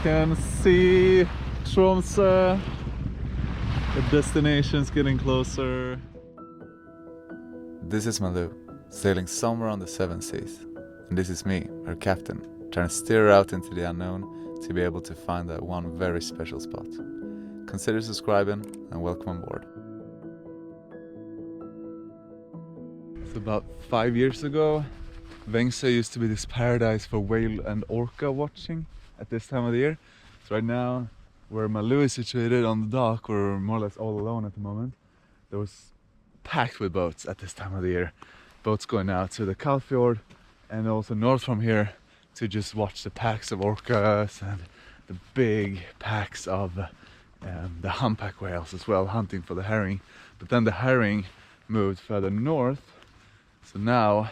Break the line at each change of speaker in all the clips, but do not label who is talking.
can see Tromsø. The destination's getting closer.
This is Malou, sailing somewhere on the seven seas. And this is me, her captain, trying to steer her out into the unknown to be able to find that one very special spot. Consider subscribing and welcome on board.
It's about 5 years ago. Tromsø used to be this paradise for whale and orca watching at this time of the year. So right now, where Malou is situated on the dock, we're more or less all alone at the moment. There was packed with boats at this time of the year. Boats going out to the Fjord and also north from here to just watch the packs of orcas and the big packs of the humpback whales as well, hunting for the herring. But then the herring moved further north, so now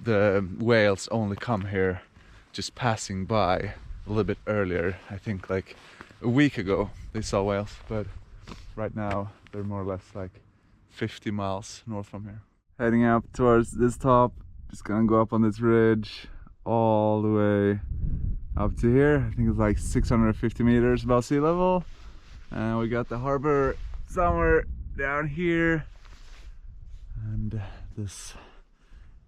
the whales only come here just passing by a little bit earlier. I think like a week ago they saw whales, but right now they're more or less like 50 miles north from here. Heading up towards this top, just gonna go up on this ridge all the way up to here. I think it's like 650 meters above sea level, and we got the harbor somewhere down here and this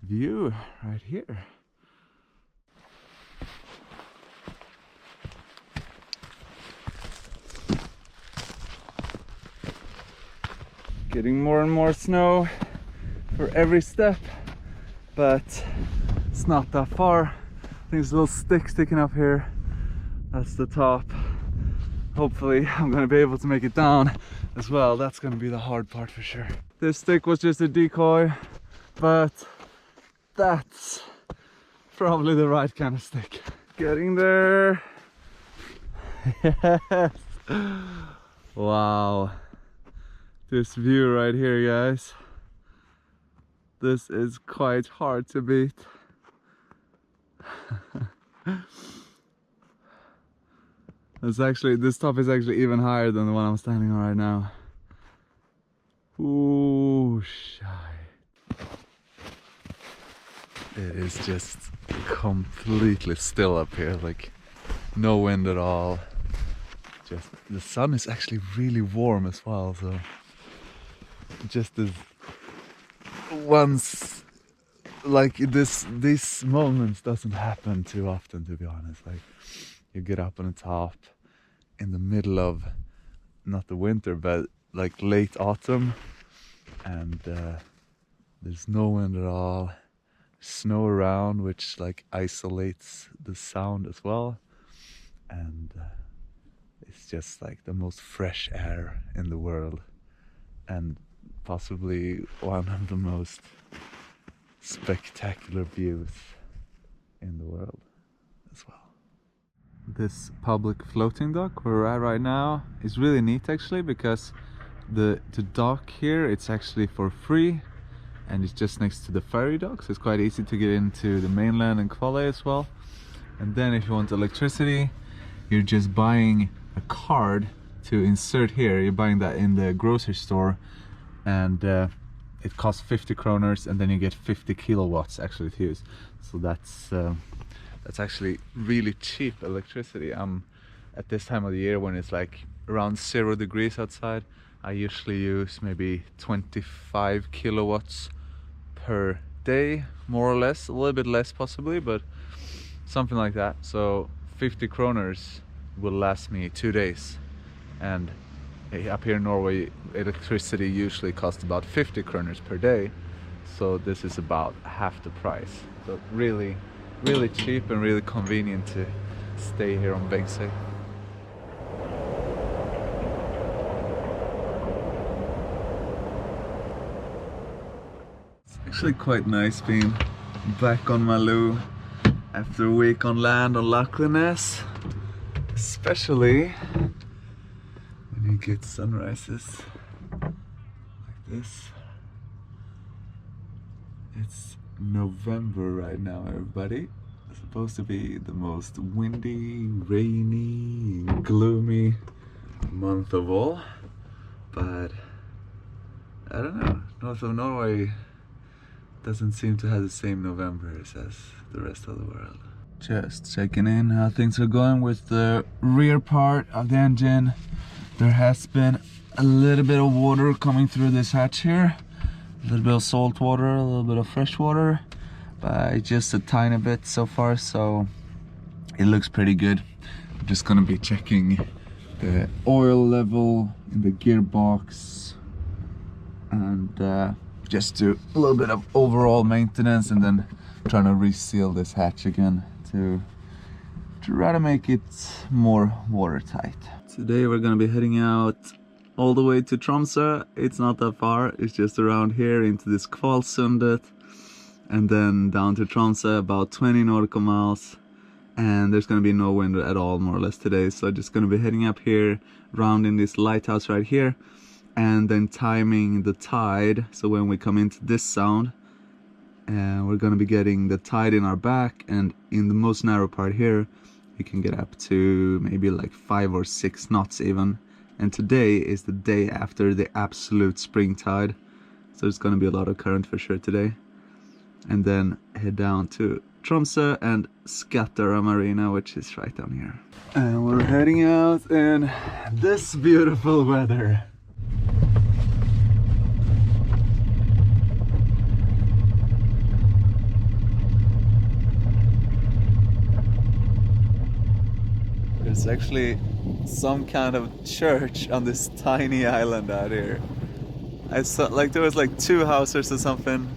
view right here. Getting more and more snow for every step, but it's not that far. I think there's a little stick sticking up here. That's the top. Hopefully I'm gonna be able to make it down as well. That's gonna be the hard part for sure. This stick was just a decoy, but that's probably the right kind of stick. Getting there. Yes. Wow. This view right here, guys. This is quite hard to beat. This top is actually even higher than the one I'm standing on right now. Ooh, shy. It is just completely still up here, like no wind at all. Just the sun is actually really warm as well, so just as once like these moments doesn't happen too often, to be honest. Like you get up on the top in the middle of not the winter but like late autumn, and there's no wind at all, snow around which like isolates the sound as well, and it's just like the most fresh air in the world, and possibly one of the most spectacular views in the world as well. This public floating dock where we're at right now is really neat actually, because the dock here, it's actually for free and it's just next to the ferry dock, so it's quite easy to get into the mainland and Kvale as well. And then if you want electricity, you're just buying a card to insert here. You're buying that in the grocery store, and it costs 50 kroners, and then you get 50 kilowatts actually to use. So that's actually really cheap electricity. At this time of the year when it's like around 0 degrees outside, I usually use maybe 25 kilowatts per day, more or less, a little bit less possibly, but something like that. So 50 kroners will last me 2 days, and up here in Norway electricity usually costs about 50 kroners per day, so this is about half the price. So really cheap and really convenient to stay here on Tromsø. It's actually quite nice being back on Malou after a week on land on Lackliness, especially when you get sunrises like this. It's November right now, everybody. It's supposed to be the most windy, rainy, gloomy month of all, but I don't know, north of Norway doesn't seem to have the same November as the rest of the world. Just checking in how things are going with the rear part of the engine. There has been a little bit of water coming through this hatch here. A little bit of salt water, a little bit of fresh water, but just a tiny bit so far, so it looks pretty good. I'm just gonna be checking the oil level in the gearbox and just do a little bit of overall maintenance, and then trying to reseal this hatch again to try to make it more watertight. Today we're gonna be heading out all the way to Tromsø. It's not that far, it's just around here into this Kvalsundet, and then down to Tromsø, about 20 nautical miles. And there's gonna be no wind at all, more or less, today. So just gonna be heading up here, rounding this lighthouse right here, and then timing the tide. So when we come into this sound, we're gonna be getting the tide in our back, and in the most narrow part here we can get up to maybe like 5 or 6 knots even. And today is the day after the absolute spring tide, so there's gonna be a lot of current for sure today. And then head down to Tromsø and Skattara Marina, which is right down here. And we're heading out in this beautiful weather. There's actually some kind of church on this tiny island out here. I saw like there was like 2 houses or something,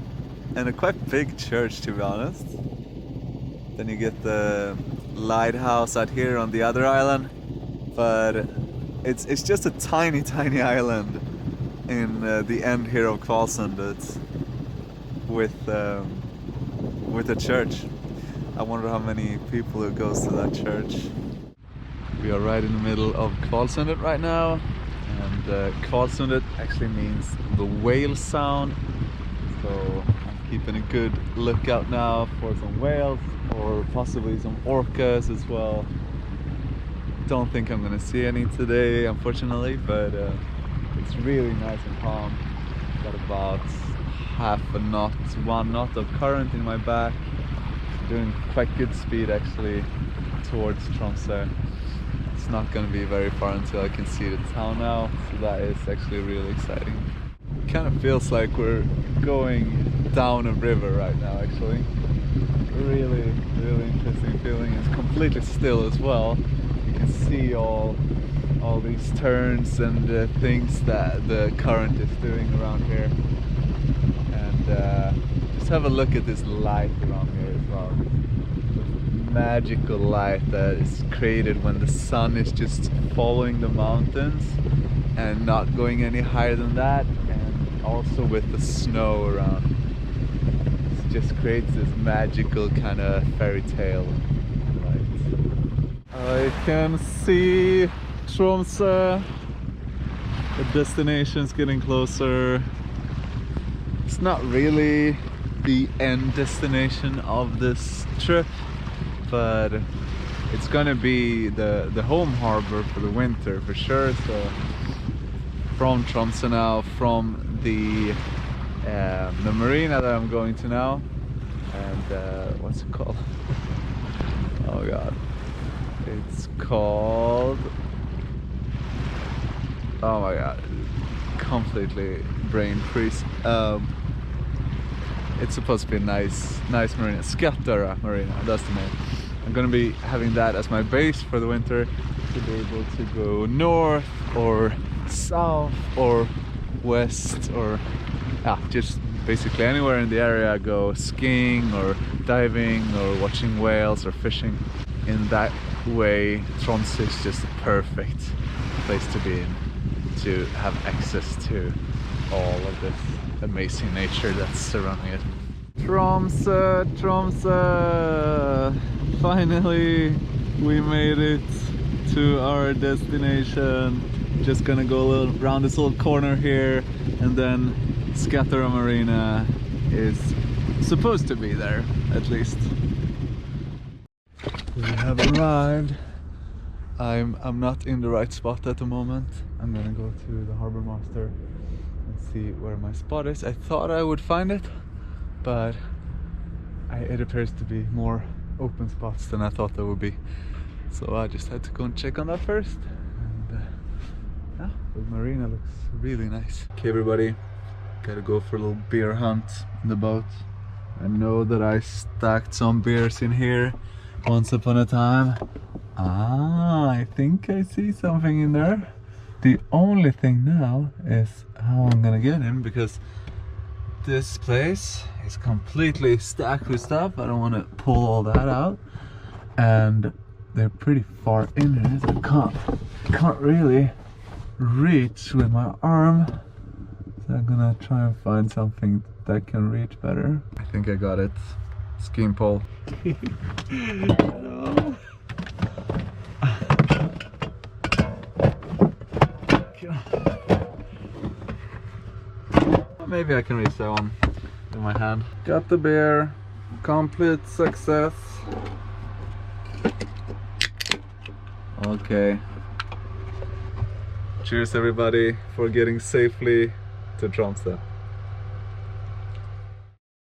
and a quite big church, to be honest. Then you get the lighthouse out here on the other island, but it's just a tiny island in the end here of Kvalsundet with a church. I wonder how many people it goes to that church. We are right in the middle of Kvalsundet right now, and Kvalsundet actually means the whale sound, so I'm keeping a good lookout now for some whales or possibly some orcas as well. Don't think I'm gonna see any today, unfortunately, but it's really nice and calm. Got about half a knot, 1 knot of current in my back, doing quite good speed actually towards Tromsø. It's not going to be very far until I can see the town now, so that is actually really exciting. It kind of feels like we're going down a river right now, actually. Really interesting feeling. It's completely still as well. You can see all these turns and things that the current is doing around here. And just have a look at this light around here as well. Magical light that is created when the sun is just following the mountains and not going any higher than that, and also with the snow around. It just creates this magical kind of fairy tale light. I can see Tromsø. The destination's getting closer. It's not really the end destination of this trip, but it's gonna be the home harbor for the winter for sure. So from Tromsø now, from the marina that I'm going to now, and what's it called? Oh god, it's called, oh my god, completely brain freeze. It's supposed to be a nice marina. Skattara Marina, that's the name. I'm gonna be having that as my base for the winter, to be able to go north or south or west, or just basically anywhere in the area. Go skiing or diving or watching whales or fishing. In that way, Tromsø is just a perfect place to be in, to have access to all of this amazing nature that's surrounding it. Tromsø, Tromsø! Finally, we made it to our destination. Just gonna go a little around this little corner here, and then Skattara Marina is supposed to be there, at least. We have arrived. I'm not in the right spot at the moment. I'm gonna go to the harbor master and see where my spot is. I thought I would find it, but it appears to be more open spots than I thought there would be. So I just had to go and check on that first. And yeah, the marina looks really nice. Okay everybody, gotta go for a little beer hunt in the boat. I know that I stacked some beers in here once upon a time. Ah, I think I see something in there. The only thing now is how I'm gonna get in, because this place is completely stacked with stuff. I don't want to pull all that out, and they're pretty far in here, so I can't really reach with my arm. So I'm gonna try and find something that can reach better. I think I got it. Skin pole. No. Maybe I can reach that one in my hand. Got the beer. Complete success. Okay. Cheers everybody for getting safely to Tromsø.